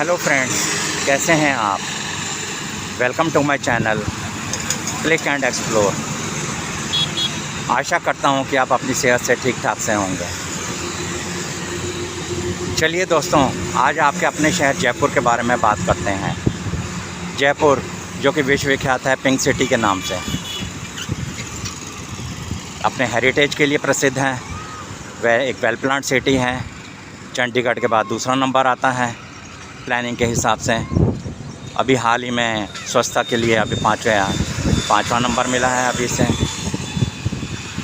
Hello friends, कैसे हैं आप। Welcome to my channel click and explore. आशा करता हूं कि आप अपनी सेहत से ठीक ठाक से होंगे। चलिए दोस्तों, आज आपके अपने शहर जयपुर के बारे में बात करते हैं। जयपुर जो कि विश्व विख्यात है पिंक सिटी के नाम से, अपने हेरिटेज के लिए प्रसिद्ध है। वह एक वेल प्लान्ड सिटी है। चंडीगढ़ के बाद दूसरा नंबर आता है प्लानिंग के हिसाब से। अभी हाल ही में स्वच्छता के लिए अभी पाँचवा नंबर मिला है अभी से।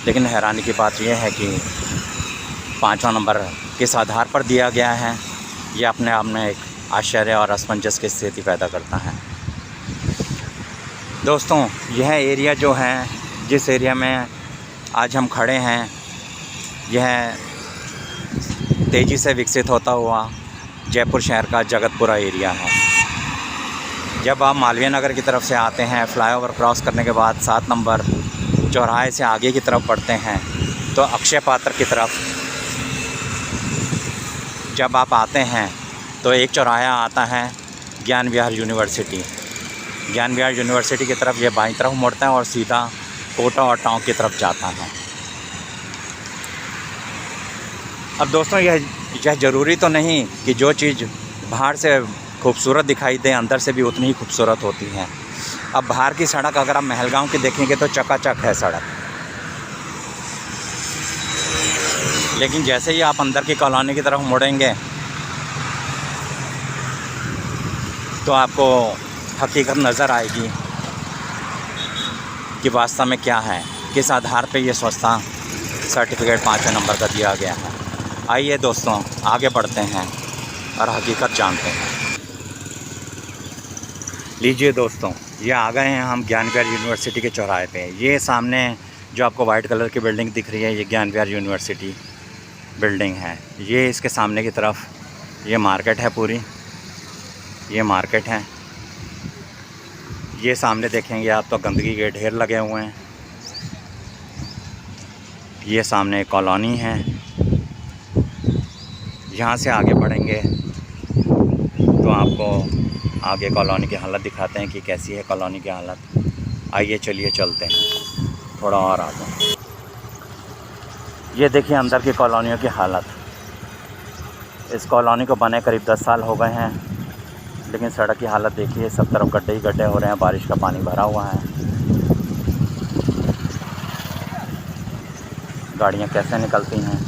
लेकिन हैरानी की बात यह है कि पाँचवा नंबर किस आधार पर दिया गया है, ये अपने आप में एक आश्चर्य और असमंजस की स्थिति पैदा करता है। दोस्तों, यह एरिया जो है, जिस एरिया में आज हम खड़े हैं, यह तेज़ी से विकसित होता हुआ जयपुर शहर का जगतपुरा एरिया है। जब आप मालवीय नगर की तरफ से आते हैं, फ्लाईओवर क्रॉस करने के बाद 7 नंबर चौराहे से आगे की तरफ बढ़ते हैं, तो अक्षय पात्र की तरफ जब आप आते हैं तो एक चौराहा आता है ज्ञान विहार यूनिवर्सिटी। ज्ञान विहार यूनिवर्सिटी की तरफ ये बाईं तरफ मुड़ता है और सीधा कोटा और टाउन की तरफ जाता है। अब दोस्तों, यह ज़रूरी तो नहीं कि जो चीज़ बाहर से खूबसूरत दिखाई दे अंदर से भी उतनी ही खूबसूरत होती है। अब बाहर की सड़क अगर आप महलगांव की देखेंगे तो चकाचक है सड़क, लेकिन जैसे ही आप अंदर की कॉलोनी की तरफ मुड़ेंगे तो आपको हकीकत नज़र आएगी कि वास्तव में क्या है, किस आधार पे ये स्वच्छता सर्टिफिकेट 5वें नंबर का दिया गया है। आइए दोस्तों, आगे बढ़ते हैं और हकीकत जानते हैं। लीजिए दोस्तों, ये आ गए हैं हम ज्ञान विहार यूनिवर्सिटी के चौराहे पे। ये सामने जो आपको वाइट कलर की बिल्डिंग दिख रही है, ये ज्ञान विहार यूनिवर्सिटी बिल्डिंग है। ये इसके सामने की तरफ ये मार्केट है पूरी, ये मार्केट है। ये सामने देखेंगे आप तो गंदगी के ढेर लगे हुए हैं। ये सामने कॉलोनी है। यहाँ से आगे बढ़ेंगे तो आपको आगे कॉलोनी की हालत दिखाते हैं कि कैसी है कॉलोनी की हालत। आइए चलिए चलते हैं थोड़ा और आगे। ये देखिए अंदर की कॉलोनियों की हालत। इस कॉलोनी को बने करीब 10 साल हो गए हैं, लेकिन सड़क की हालत देखिए, सब तरफ गड्ढे ही गड्ढे हो रहे हैं। बारिश का पानी भरा हुआ है। गाड़ियाँ कैसे निकलती हैं।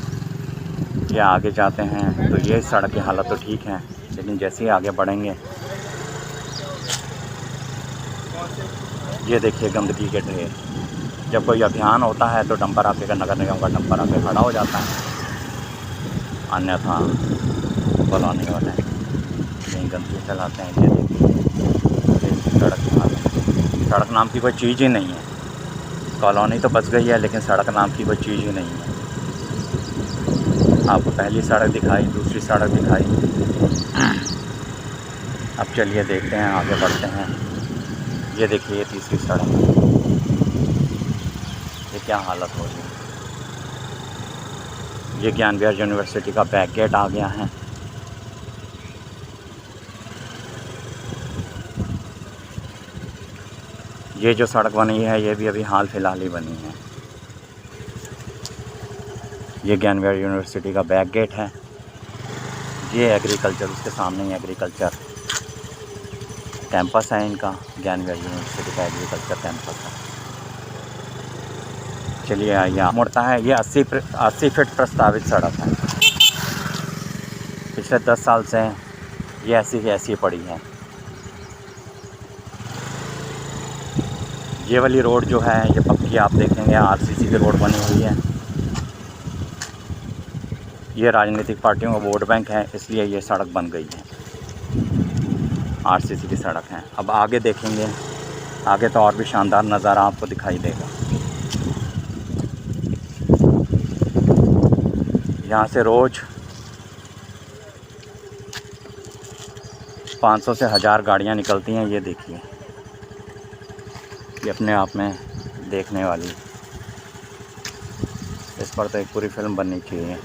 ये आगे जाते हैं तो ये सड़क की हालत तो ठीक है, लेकिन जैसे ही आगे बढ़ेंगे ये देखिए गंदगी के ढेर। जब कोई अभियान होता है तो डंपर आके, नगर निगम का डंपर आके खड़ा हो जाता है, अन्यथा कॉलोनी वाले यहीं गंदगी फैलाते हैं। ये देखिए सड़क की हालत। सड़क नाम की कोई चीज़ ही नहीं है। कॉलोनी तो बच गई है, लेकिन सड़क नाम की कोई चीज़ ही नहीं है। आपको पहली सड़क दिखाई, दूसरी सड़क दिखाई। अब चलिए देखते हैं, आगे बढ़ते हैं। ये देखिए ये तीसरी सड़क, ये क्या हालत हो रही है। ये ज्ञान विहार यूनिवर्सिटी का बैक गेट आ गया है। ये जो सड़क बनी है ये भी अभी हाल फिलहाल ही बनी है। ये ज्ञान विहार यूनिवर्सिटी का बैक गेट है। ये एग्रीकल्चर, उसके सामने ही एग्रीकल्चर कैंपस है इनका। ज्ञान विहार यूनिवर्सिटी का एग्रीकल्चर कैंपस है। चलिए आइए, मुड़ता है। ये 80 फीट प्रस्तावित सड़क है। पिछले 10 साल से ये ऐसी की ऐसी पड़ी है। ये वाली रोड जो है ये पक्की, आप देखेंगे आरसीसी की रोड बनी हुई है। ये राजनीतिक पार्टियों का वोट बैंक है, इसलिए ये सड़क बन गई है। आरसीसी की सड़क है। अब आगे देखेंगे, आगे तो और भी शानदार नज़ारा आपको दिखाई देगा। यहाँ से रोज़ 500 से 1000 गाड़ियाँ निकलती हैं। ये देखिए, ये अपने आप में देखने वाली, इस पर तो एक पूरी फिल्म बननी चाहिए।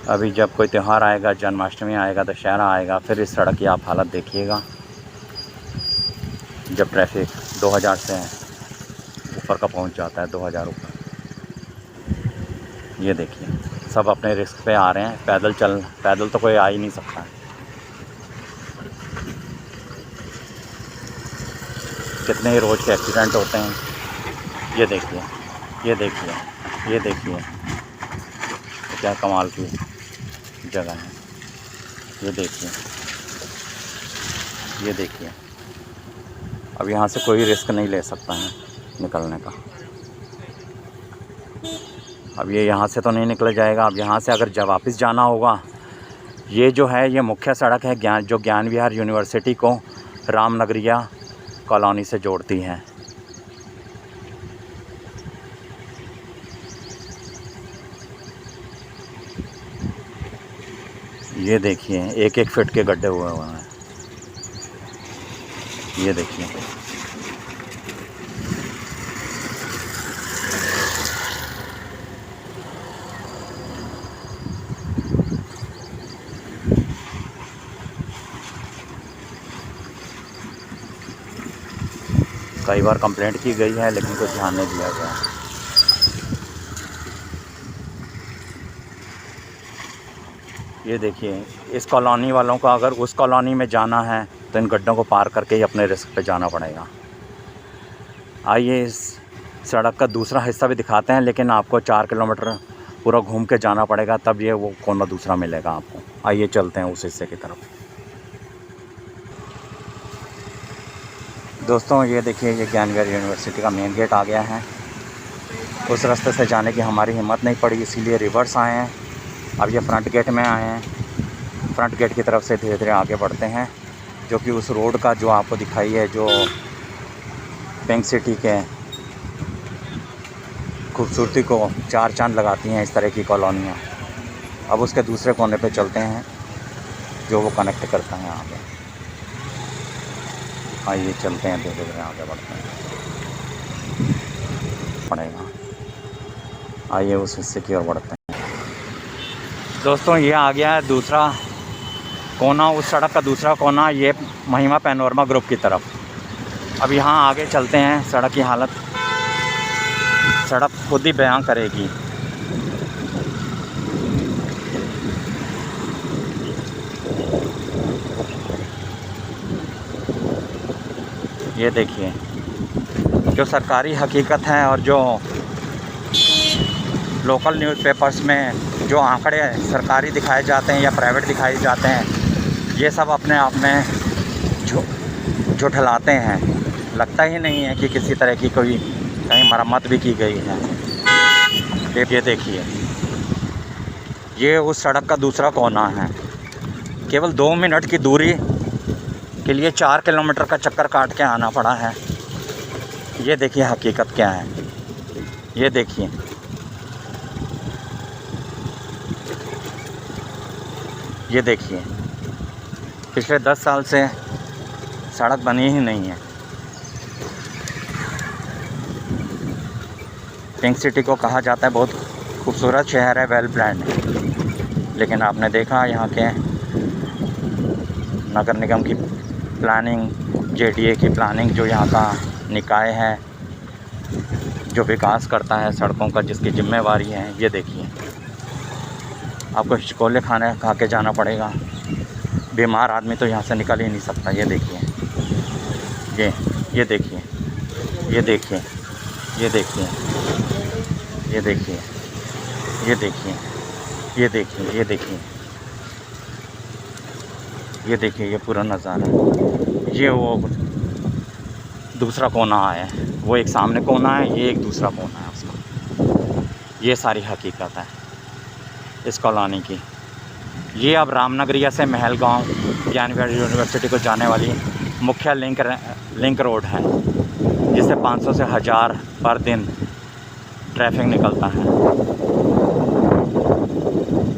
अभी जब कोई त्यौहार आएगा, जन्माष्टमी आएगा, दशहरा आएगा, फिर इस सड़क की आप हालत देखिएगा जब ट्रैफिक 2000 से ऊपर का पहुंच जाता है, 2000 ऊपर। ये देखिए सब अपने रिस्क पे आ रहे हैं, पैदल तो कोई आ ही नहीं सकता है। कितने ही रोज़ के एक्सीडेंट होते हैं। ये देखिए, ये देखिए, ये देखिए क्या कमाल की जगह है। ये देखिए, ये देखिए, अब यहाँ से कोई रिस्क नहीं ले सकता है निकलने का। अब ये यहाँ से तो नहीं निकला जाएगा। अब यहाँ से अगर जब वापस जाना होगा, ये जो है ये मुख्य सड़क है जो ज्ञान विहार यूनिवर्सिटी को रामनगरिया कॉलोनी से जोड़ती है। ये देखिए 1-1 फीट के गड्ढे हुए हैं। ये देखिए, कई बार कंप्लेंट की गई है लेकिन कुछ ध्यान नहीं दिया गया। ये देखिए, इस कॉलोनी वालों को अगर उस कॉलोनी में जाना है तो इन गड्ढों को पार करके ही अपने रिस्क पे जाना पड़ेगा। आइए इस सड़क का दूसरा हिस्सा भी दिखाते हैं, लेकिन आपको 4 किलोमीटर पूरा घूम के जाना पड़ेगा, तब ये वो कोना दूसरा मिलेगा आपको। आइए चलते हैं उस हिस्से की तरफ। दोस्तों ये देखिए, ये ज्ञान विहार यूनिवर्सिटी का मेन गेट आ गया है। उस रास्ते से जाने की हमारी हिम्मत नहीं पड़ी, इसीलिए रिवर्स आए हैं। अब ये फ्रंट गेट में आए हैं। फ्रंट गेट की तरफ से धीरे धीरे आगे बढ़ते हैं, जो कि उस रोड का जो आपको दिखाई है, जो पिंक सिटी के खूबसूरती को 4 चांद लगाती हैं इस तरह की कॉलोनियाँ। अब उसके दूसरे कोने पे चलते हैं जो वो कनेक्ट करता है यहाँ पे। आइए चलते हैं, धीरे धीरे आगे बढ़ते हैं पड़ेगा। आइए उस हिस्से की ओर बढ़ते हैं। दोस्तों ये आ गया है दूसरा कोना, उस सड़क का दूसरा कोना, ये महिमा पैनोरमा ग्रुप की तरफ। अब यहाँ आगे चलते हैं। सड़क की हालत सड़क खुद ही बयां करेगी। ये देखिए, जो सरकारी हकीकत है और जो लोकल न्यूज़पेपर्स में जो आंकड़े सरकारी दिखाए जाते हैं या प्राइवेट दिखाए जाते हैं, ये सब अपने आप में झुठलाते हैं। लगता ही नहीं है कि किसी तरह की कोई कहीं मरम्मत भी की गई है। ये देखिए, ये उस सड़क का दूसरा कोना है। केवल 2 मिनट की दूरी के लिए 4 किलोमीटर का चक्कर काट के आना पड़ा है। ये देखिए हकीकत क्या है। ये देखिए, ये देखिए, पिछले 10 साल से सड़क बनी ही नहीं है। पिंक सिटी को कहा जाता है बहुत खूबसूरत शहर है, वेल प्लान्ड है, लेकिन आपने देखा यहाँ के नगर निगम की प्लानिंग, जेडीए की प्लानिंग, जो यहाँ का निकाय है जो विकास करता है सड़कों का, जिसकी जिम्मेवारी है। ये देखिए, आपको हिचकोले खा के जाना पड़ेगा। बीमार आदमी तो यहाँ से निकल ही नहीं सकता। ये देखिए, ये देखिए, ये देखिए, ये देखिए, ये देखिए, ये देखिए, ये देखिए, ये देखिए, ये देखिए, ये पूरा नज़ारा। ये वो दूसरा कोना है, वो एक सामने कोना है, ये एक दूसरा कोना है उसका। ये सारी हकीकत है इस कॉलोनी की। ये अब रामनगरिया से महल गाँव ज्ञान विहार यूनिवर्सिटी को जाने वाली मुख्य लिंक रोड है, जिससे 500 से 1000 पर दिन ट्रैफिक निकलता है।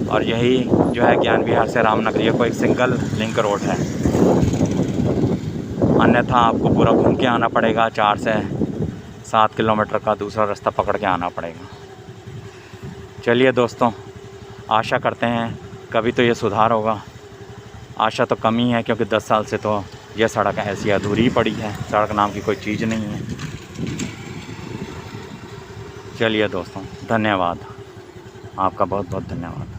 और यही जो है ज्ञान विहार से रामनगरिया को एक सिंगल लिंक रोड है। अन्यथा आपको पूरा घूम के आना पड़ेगा, 4 से 7 किलोमीटर का दूसरा रास्ता पकड़ के आना पड़ेगा। चलिए दोस्तों, आशा करते हैं कभी तो ये सुधार होगा। आशा तो कम ही है, क्योंकि 10 साल से तो यह सड़क ऐसी अधूरी पड़ी है, सड़क नाम की कोई चीज़ नहीं है। चलिए दोस्तों, धन्यवाद, आपका बहुत बहुत धन्यवाद।